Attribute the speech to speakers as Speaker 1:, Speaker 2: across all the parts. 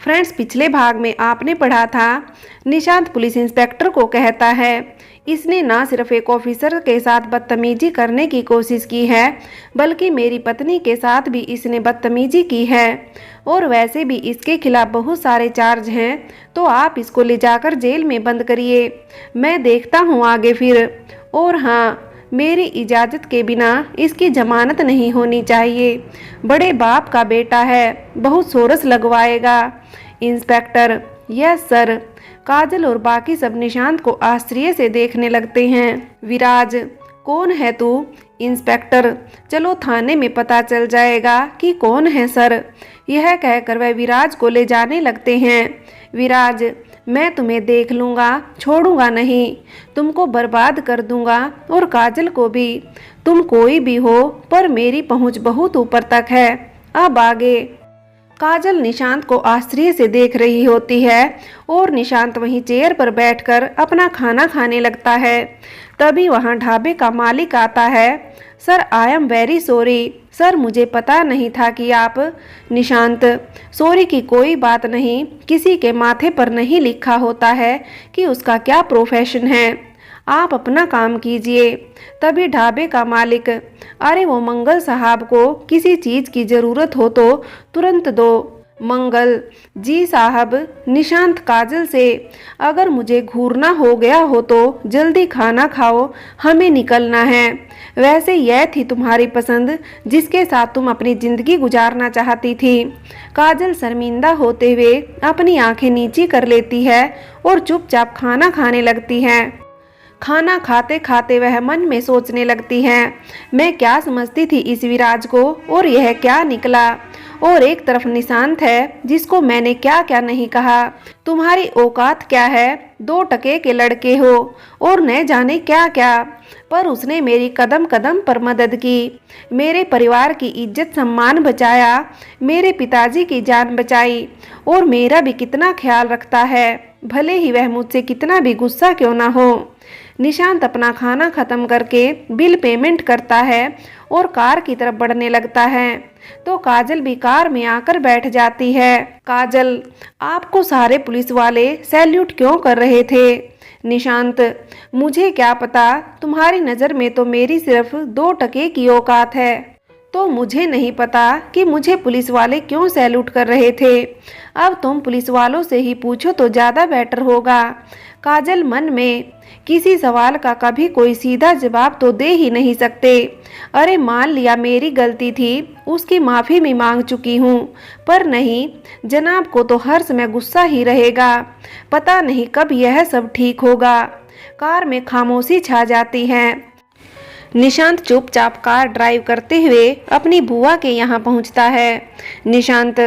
Speaker 1: Friends, पिछले भाग में आपने पढ़ा था, निशांत पुलिस इंस्पेक्टर को कहता है इसने ना सिर्फ एक ऑफिसर के साथ बदतमीजी करने की कोशिश की है, बल्कि मेरी पत्नी के साथ भी इसने बदतमीजी की है और वैसे भी इसके खिलाफ बहुत सारे चार्ज हैं, तो आप इसको ले जाकर जेल में बंद करिए। मैं देखता हूँ आगे फिर। और हाँ, मेरी इजाज़त के बिना इसकी जमानत नहीं होनी चाहिए। बड़े बाप का बेटा है, बहुत सोरस लगवाएगा। Inspector, yes sir. काजल और बाकी सब निशांत को आश्चर्य से देखने लगते हैं। विराज, कौन है तू? इंस्पेक्टर, चलो थाने में पता चल जाएगा कि कौन है सर। यह कहकर वह विराज को ले जाने लगते हैं। विराज, मैं तुम्हें देख लूँगा, छोड़ूंगा नहीं, तुमको बर्बाद कर दूंगा और काजल को भी। तुम कोई भी हो, पर मेरी पहुंच बहुत ऊपर तक है। अब आगे। काजल निशांत को आश्चर्य से देख रही होती है और निशांत वहीं चेयर पर बैठकर अपना खाना खाने लगता है। तभी वहां ढाबे का मालिक आता है। Sir, I am very sorry sir, मुझे पता नहीं था कि आप। निशांत, सॉरी की कोई बात नहीं, किसी के माथे पर नहीं लिखा होता है कि उसका क्या प्रोफेशन है। आप अपना काम कीजिए। तभी ढाबे का मालिक, अरे वो मंगल साहब को किसी चीज़ की ज़रूरत हो तो तुरंत दो। मंगल, जी साहब। निशांत काजल से, अगर मुझे घूरना हो गया हो तो जल्दी खाना खाओ, हमें निकलना है। वैसे यह थी तुम्हारी पसंद जिसके साथ तुम अपनी ज़िंदगी गुजारना चाहती थी। काजल शर्मिंदा होते हुए अपनी आंखें नीची कर लेती है और चुपचाप खाना खाने लगती है। खाना खाते खाते वह मन में सोचने लगती है, मैं क्या समझती थी इस विराज को, और यह क्या निकला। और एक तरफ निशांत है जिसको मैंने क्या क्या नहीं कहा। तुम्हारी औकात क्या है, 2 टके के लड़के हो और न जाने क्या क्या, पर उसने मेरी कदम कदम पर मदद की, मेरे परिवार की इज्जत सम्मान बचाया, मेरे पिताजी की जान बचाई और मेरा भी कितना ख्याल रखता है, भले ही वह मुझसे कितना भी गुस्सा क्यों ना हो। निशांत अपना खाना खत्म करके बिल पेमेंट करता है और कार की तरफ बढ़ने लगता है तो काजल भी कार में आकर बैठ जाती है। काजल, आपको सारे पुलिस वाले सैल्यूट क्यों कर रहे थे? निशांत, मुझे क्या पता, तुम्हारी नज़र में तो मेरी सिर्फ 2 टके की औकात है, तो मुझे नहीं पता कि मुझे पुलिस वाले क्यों सैल्यूट कर रहे थे। अब तुम पुलिस वालों से ही पूछो तो ज़्यादा बेटर होगा। काजल मन में, किसी सवाल का कभी कोई सीधा जवाब तो दे ही नहीं सकते। अरे मान लिया मेरी गलती थी, उसकी माफ़ी भी मांग चुकी हूँ, पर नहीं, जनाब को तो हर समय गुस्सा ही रहेगा। पता नहीं कब यह सब ठीक होगा। कार में खामोशी छा जाती है। निशांत चुपचाप कार ड्राइव करते हुए अपनी बुआ के यहाँ पहुँचता है। निशांत,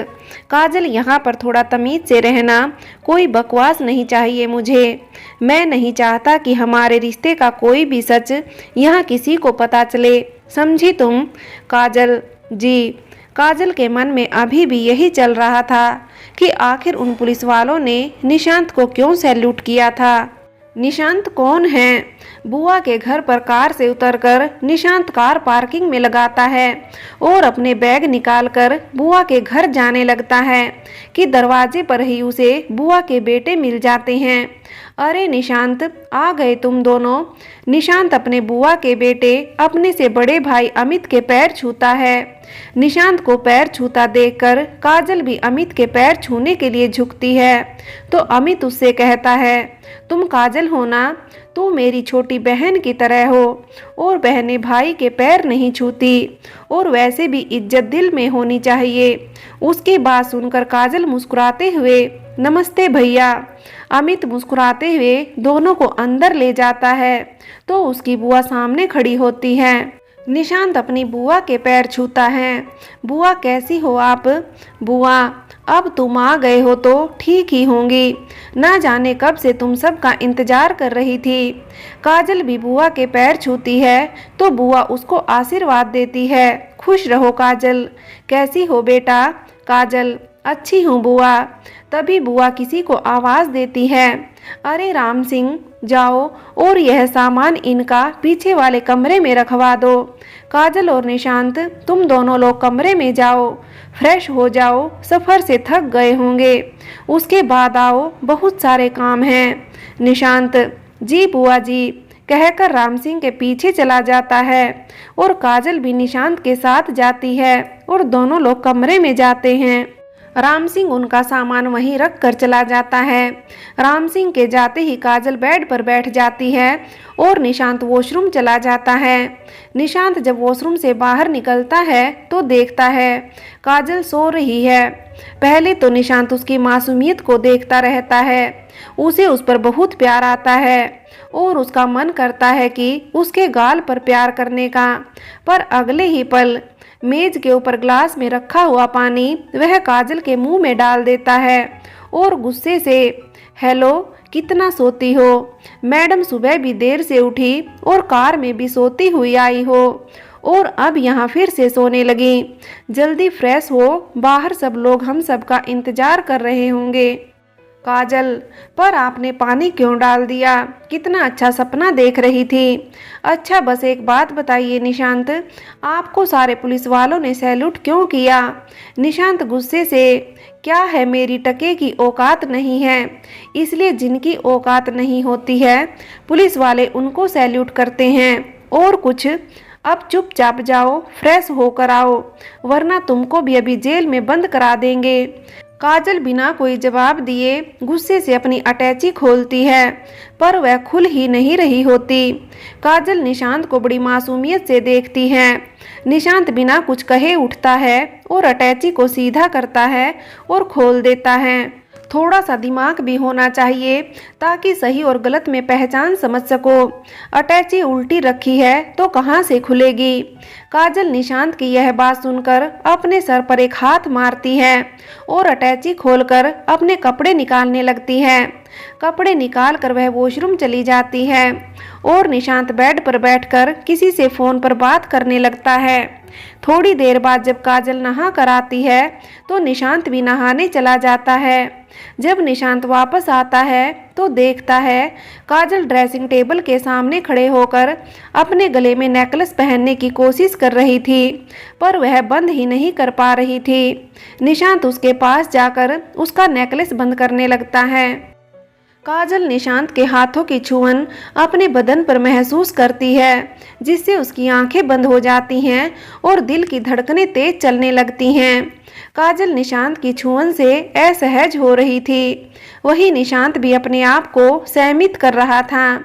Speaker 1: काजल, यहाँ पर थोड़ा तमीज़ से रहना, कोई बकवास नहीं चाहिए मुझे। मैं नहीं चाहता कि हमारे रिश्ते का कोई भी सच यहाँ किसी को पता चले, समझी तुम? काजल, जी। काजल के मन में अभी भी यही चल रहा था कि आखिर उन पुलिस वालों ने निशांत को क्यों सैल्यूट किया था। निशांत कौन है? बुआ के घर पर कार से उतरकर निशांत कार पार्किंग में लगाता है और अपने बैग निकालकर बुआ के घर जाने लगता है कि दरवाजे पर ही उसे बुआ के बेटे मिल जाते हैं। अरे निशांत, आ गए तुम दोनों। निशांत अपने बुआ के बेटे अपने से बड़े भाई अमित के पैर छूता है। निशांत को पैर छूता देखकर काजल भी अमित के पैर छूने के लिए झुकती है तो अमित उससे कहता है, तुम काजल हो ना, तू मेरी छोटी बहन की तरह हो और बहनें भाई के पैर नहीं छूती, और वैसे भी इज्जत दिल में होनी चाहिए। उसकी बात सुनकर काजल मुस्कुराते हुए, नमस्ते भैया। अमित मुस्कुराते हुए दोनों को अंदर ले जाता है तो उसकी बुआ सामने खड़ी होती है। निशांत अपनी बुआ के पैर छूता है। बुआ, कैसी हो आप? बुआ, अब तुम आ गए हो तो ठीक ही होंगी, ना जाने कब से तुम सबका इंतजार कर रही थी। काजल भी बुआ के पैर छूती है तो बुआ उसको आशीर्वाद देती है। खुश रहो काजल, कैसी हो बेटा? काजल, अच्छी हूँ बुआ। तभी बुआ किसी को आवाज़ देती है, अरे राम सिंह, जाओ और यह सामान इनका पीछे वाले कमरे में रखवा दो। काजल और निशांत, तुम दोनों लोग कमरे में जाओ, फ्रेश हो जाओ, सफ़र से थक गए होंगे, उसके बाद आओ, बहुत सारे काम हैं। निशांत, जी बुआ जी कहकर राम सिंह के पीछे चला जाता है और काजल भी निशांत के साथ जाती है और दोनों लोग कमरे में जाते हैं। राम सिंह उनका सामान वहीं रख कर चला जाता है। राम सिंह के जाते ही काजल बेड पर बैठ जाती है और निशांत वॉशरूम चला जाता है। निशांत जब वॉशरूम से बाहर निकलता है तो देखता है काजल सो रही है। पहले तो निशांत उसकी मासूमियत को देखता रहता है, उसे उस पर बहुत प्यार आता है और उसका मन करता है कि उसके गाल पर प्यार करने का, पर अगले ही पल मेज के ऊपर ग्लास में रखा हुआ पानी वह काजल के मुंह में डाल देता है और गुस्से से, हेलो, कितना सोती हो? मैडम सुबह भी देर से उठी और कार में भी सोती हुई आई हो और अब यहाँ फिर से सोने लगी। जल्दी फ्रेश हो, बाहर सब लोग हम सबका इंतजार कर रहे होंगे। काजल, पर आपने पानी क्यों डाल दिया? कितना अच्छा सपना देख रही थी। अच्छा, बस एक बात बताइए निशांत, आपको सारे पुलिस वालों ने सैल्यूट क्यों किया? निशांत गुस्से से, क्या है, मेरी टके की औकात नहीं है, इसलिए जिनकी औकात नहीं होती है पुलिस वाले उनको सैल्यूट करते हैं। और कुछ? अब चुपचाप जाओ, फ्रेश होकर आओ, वरना तुमको भी अभी जेल में बंद करा देंगे। काजल बिना कोई जवाब दिए गुस्से से अपनी अटैची खोलती है, पर वह खुल ही नहीं रही होती। काजल निशांत को बड़ी मासूमियत से देखती है। निशांत बिना कुछ कहे उठता है और अटैची को सीधा करता है और खोल देता है। थोड़ा सा दिमाग भी होना चाहिए ताकि सही और गलत में पहचान समझ सको। अटैची उल्टी रखी है तो कहाँ से खुलेगी? काजल निशांत की यह बात सुनकर अपने सर पर एक हाथ मारती है और अटैची खोलकर अपने कपड़े निकालने लगती है। कपड़े निकालकर वह वॉशरूम चली जाती है और निशांत बेड पर बैठकर किसी से फ़ोन पर बात करने लगता है। थोड़ी देर बाद जब काजल नहा कर आती है तो निशांत भी नहाने चला जाता है। जब निशांत वापस आता है तो देखता है काजल ड्रेसिंग टेबल के सामने खड़े होकर अपने गले में नेकलेस पहनने की कोशिश कर रही थी, पर वह बंद ही नहीं कर पा रही थी। निशांत उसके पास जाकर उसका नेकलेस बंद करने लगता है। काजल निशांत के हाथों की छुअन अपने बदन पर महसूस करती है, जिससे उसकी आंखें बंद हो जाती हैं और दिल की धड़कनें तेज चलने लगती हैं। काजल निशांत की छुअन से असहज हो रही थी, वही निशांत भी अपने आप को सहमित कर रहा था।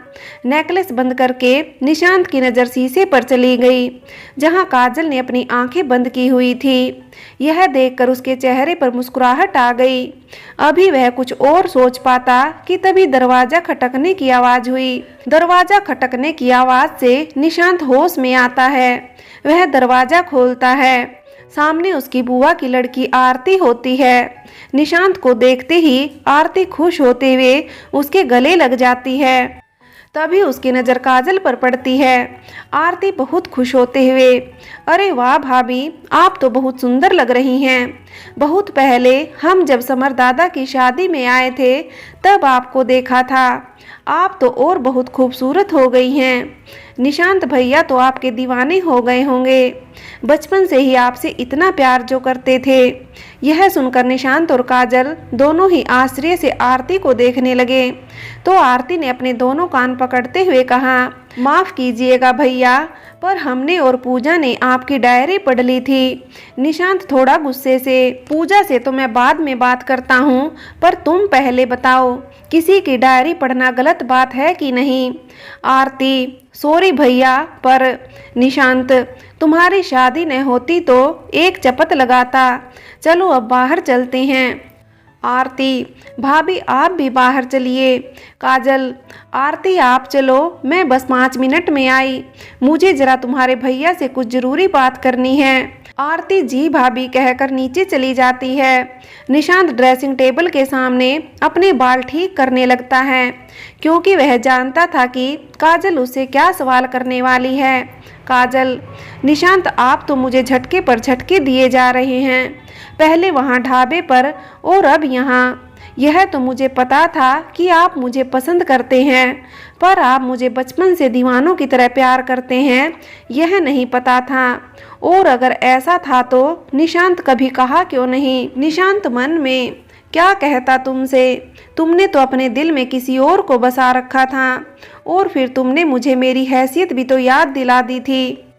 Speaker 1: नेकलेस बंद करके निशांत की नज़र शीशे पर चली गई, जहां काजल ने अपनी आंखें बंद की हुई थी। यह देखकर उसके चेहरे पर मुस्कुराहट आ गई। अभी वह कुछ और सोच पाता कि तभी दरवाजा खटकने की आवाज़ हुई। दरवाजा खटकने की आवाज़ से निशांत होश में आता है। वह दरवाजा खोलता है। सामने उसकी बुआ की लड़की आरती होती है। निशांत को देखते ही आरती खुश होते हुए उसके गले लग जाती है। तभी उसकी नज़र काजल पर पड़ती है। आरती बहुत खुश होते हुए, अरे वाह भाभी, आप तो बहुत सुंदर लग रही हैं। बहुत पहले हम जब समर दादा की शादी में आए थे तब आपको देखा था, आप तो और बहुत खूबसूरत हो गई हैं। निशांत भैया तो आपके दीवाने हो गए होंगे, बचपन से ही आपसे इतना प्यार जो करते थे। यह सुनकर निशांत और काजल दोनों ही आश्चर्य से आरती को देखने लगे तो आरती ने अपने दोनों कान पकड़ते हुए कहा, माफ़ कीजिएगा भैया, पर हमने और पूजा ने आपकी डायरी पढ़ ली थी। निशांत थोड़ा गुस्से से, पूजा से तो मैं बाद में बात करता हूँ, पर तुम पहले बताओ, किसी की डायरी पढ़ना गलत बात है कि नहीं? आरती, सॉरी भैया, पर निशांत, तुम्हारी शादी न होती तो एक चपत लगाता। चलो अब बाहर चलते हैं। आरती, भाभी आप भी बाहर चलिए। काजल, आरती आप चलो, मैं बस 5 मिनट में आई, मुझे ज़रा तुम्हारे भैया से कुछ ज़रूरी बात करनी है। आरती जी भाभी कहकर नीचे चली जाती है। निशांत ड्रेसिंग टेबल के सामने अपने बाल ठीक करने लगता है, क्योंकि वह जानता था कि काजल उससे क्या सवाल करने वाली है। काजल, निशांत आप तो मुझे झटके पर झटके दिए जा रहे हैं, पहले वहाँ ढाबे पर और अब यहाँ। यह तो मुझे पता था कि आप मुझे पसंद करते हैं, पर आप मुझे बचपन से दीवानों की तरह प्यार करते हैं, यह नहीं पता था। और अगर ऐसा था तो निशांत कभी कहा क्यों नहीं? निशांत मन में क्या कहता तुमसे? तुमने तो अपने दिल में किसी और को बसा रखा था, और फिर तुमने मुझे मेरी हैसियत भी तो याद दिला दी थी।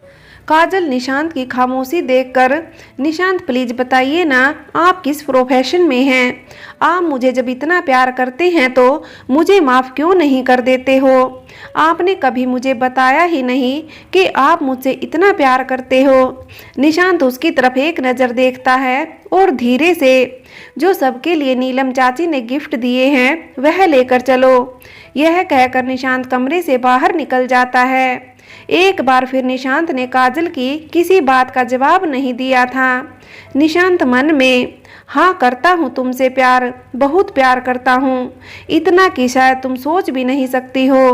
Speaker 1: काजल निशांत की खामोशी देखकर, निशांत प्लीज बताइए ना, आप किस प्रोफेशन में हैं? आप मुझे जब इतना प्यार करते हैं तो मुझे माफ़ क्यों नहीं कर देते हो? आपने कभी मुझे बताया ही नहीं कि आप मुझसे इतना प्यार करते हो। निशांत उसकी तरफ एक नज़र देखता है और धीरे से, जो सबके लिए नीलम चाची ने गिफ्ट दिए हैं वह लेकर चलो, यह कहकर निशांत कमरे से बाहर निकल जाता है। एक बार फिर निशांत ने काजल की किसी बात का जवाब नहीं दिया था। निशांत मन में, हाँ करता हूँ तुमसे प्यार, बहुत प्यार करता हूँ, इतना कि शायद तुम सोच भी नहीं सकती हो।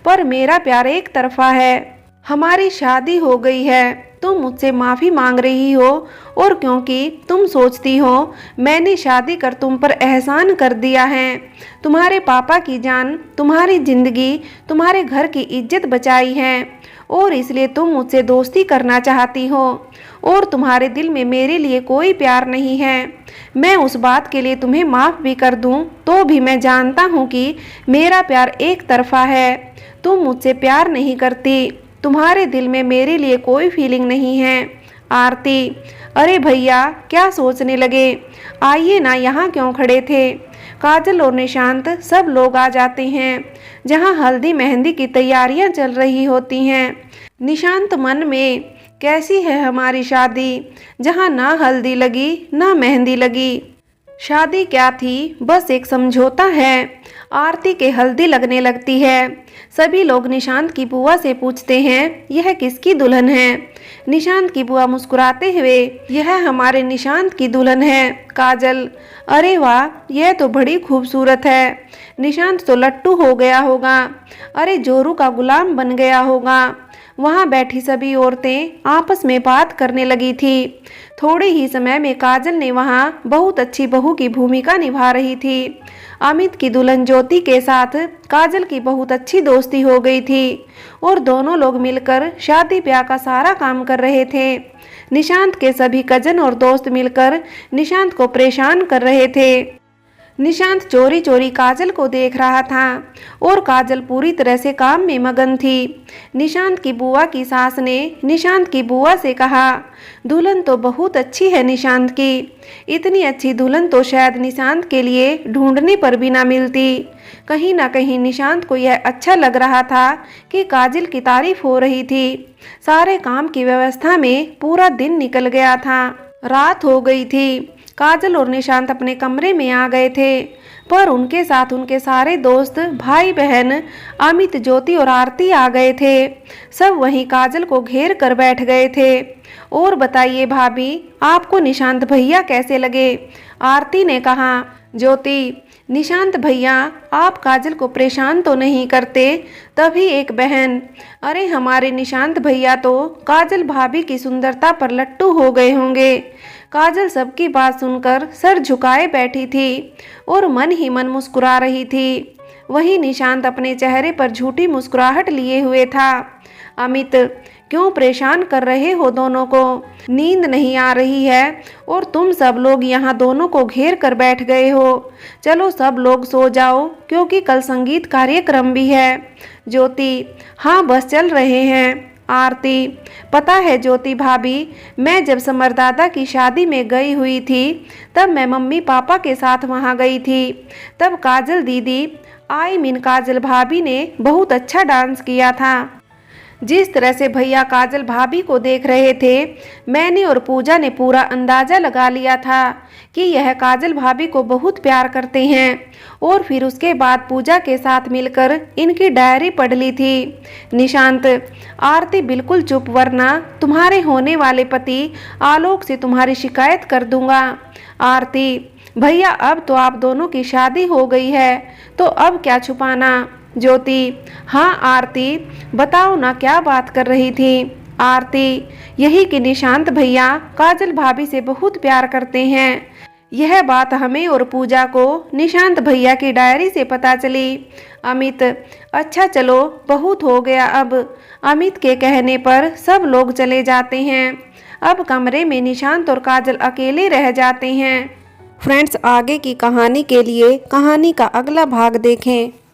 Speaker 1: पर मेरा प्यार एक तरफा है, हमारी शादी हो गई है, तुम मुझसे माफ़ी मांग रही हो, और क्योंकि तुम सोचती हो मैंने शादी कर तुम पर एहसान कर दिया है, तुम्हारे पापा की जान, तुम्हारी ज़िंदगी, तुम्हारे घर की इज्जत बचाई है, और इसलिए तुम मुझसे दोस्ती करना चाहती हो, और तुम्हारे दिल में मेरे लिए कोई प्यार नहीं है। मैं उस बात के लिए तुम्हें माफ़ भी कर दूं तो भी मैं जानता हूं कि मेरा प्यार एक तरफा है, तुम मुझसे प्यार नहीं करती, तुम्हारे दिल में मेरे लिए कोई फीलिंग नहीं है। आरती, अरे भैया क्या सोचने लगे, आइए ना, यहाँ क्यों खड़े थे? काजल और निशांत सब लोग आ जाते हैं जहाँ हल्दी मेहंदी की तैयारियां चल रही होती हैं। निशांत मन में, कैसी है हमारी शादी, जहाँ ना हल्दी लगी ना मेहंदी लगी। शादी क्या थी, बस एक समझौता है। आरती के हल्दी लगने लगती है। सभी लोग निशांत की बुआ से पूछते हैं, यह किसकी दुल्हन है? निशांत की बुआ मुस्कुराते हुए, यह हमारे निशांत की दुल्हन है काजल। अरे वाह, यह तो बड़ी खूबसूरत है। निशांत तो लट्टू हो गया होगा, अरे जोरू का गुलाम बन गया होगा। वहाँ बैठी सभी औरतें आपस में बात करने लगी थी। थोड़े ही समय में काजल ने वहाँ बहुत अच्छी बहू की भूमिका निभा रही थी। अमित की दुल्हन ज्योति के साथ काजल की बहुत अच्छी दोस्ती हो गई थी, और दोनों लोग मिलकर शादी ब्याह का सारा काम कर रहे थे। निशांत के सभी कजन और दोस्त मिलकर निशांत को परेशान कर रहे थे। निशांत चोरी चोरी काजल को देख रहा था, और काजल पूरी तरह से काम में मगन थी। निशांत की बुआ की सास ने निशांत की बुआ से कहा, दुल्हन तो बहुत अच्छी है निशांत की, इतनी अच्छी दुल्हन तो शायद निशांत के लिए ढूंढने पर भी ना मिलती। कहीं ना कहीं निशांत को यह अच्छा लग रहा था कि काजल की तारीफ हो रही थी। सारे काम की व्यवस्था में पूरा दिन निकल गया था। रात हो गई थी। काजल और निशांत अपने कमरे में आ गए थे, पर उनके साथ उनके सारे दोस्त, भाई बहन, अमित, ज्योति और आरती आ गए थे। सब वहीं काजल को घेर कर बैठ गए थे। और बताइए भाभी, आपको निशांत भैया कैसे लगे? आरती ने कहा। ज्योति, निशांत भैया आप काजल को परेशान तो नहीं करते? तभी एक बहन, अरे हमारे निशांत भैया तो काजल भाभी की सुंदरता पर लट्टू हो गए होंगे। काजल सबकी बात सुनकर सर झुकाए बैठी थी और मन ही मन मुस्कुरा रही थी। वहीं निशांत अपने चेहरे पर झूठी मुस्कुराहट लिए हुए था। अमित, क्यों परेशान कर रहे हो दोनों को? नींद नहीं आ रही है और तुम सब लोग यहाँ दोनों को घेर कर बैठ गए हो। चलो सब लोग सो जाओ, क्योंकि कल संगीत कार्यक्रम भी है। ज्योति, हाँ बस चल रहे हैं। आरती, पता है ज्योति भाभी, मैं जब समर दादा की शादी में गई हुई थी तब मैं मम्मी पापा के साथ वहाँ गई थी। तब काजल दीदी, काजल भाभी ने बहुत अच्छा डांस किया था। जिस तरह से भैया काजल भाभी को देख रहे थे, मैंने और पूजा ने पूरा अंदाजा लगा लिया था कि यह काजल भाभी को बहुत प्यार करते हैं। और फिर उसके बाद पूजा के साथ मिलकर इनकी डायरी पढ़ ली थी। निशांत, आरती बिल्कुल चुप, वरना तुम्हारे होने वाले पति आलोक से तुम्हारी शिकायत कर दूंगा। आरती, भैया अब तो आप दोनों की शादी हो गई है, तो अब क्या छुपाना। ज्योति, हाँ आरती, बताओ ना क्या बात कर रही थी। आरती, यही कि निशांत भैया काजल भाभी से बहुत प्यार करते हैं। यह बात हमें और पूजा को निशांत भैया की डायरी से पता चली। अमित, अच्छा चलो बहुत हो गया अब। अमित के कहने पर सब लोग चले जाते हैं। अब कमरे में निशांत और काजल अकेले रह जाते हैं। फ्रेंड्स, आगे की कहानी के लिए कहानी का अगला भाग देखें।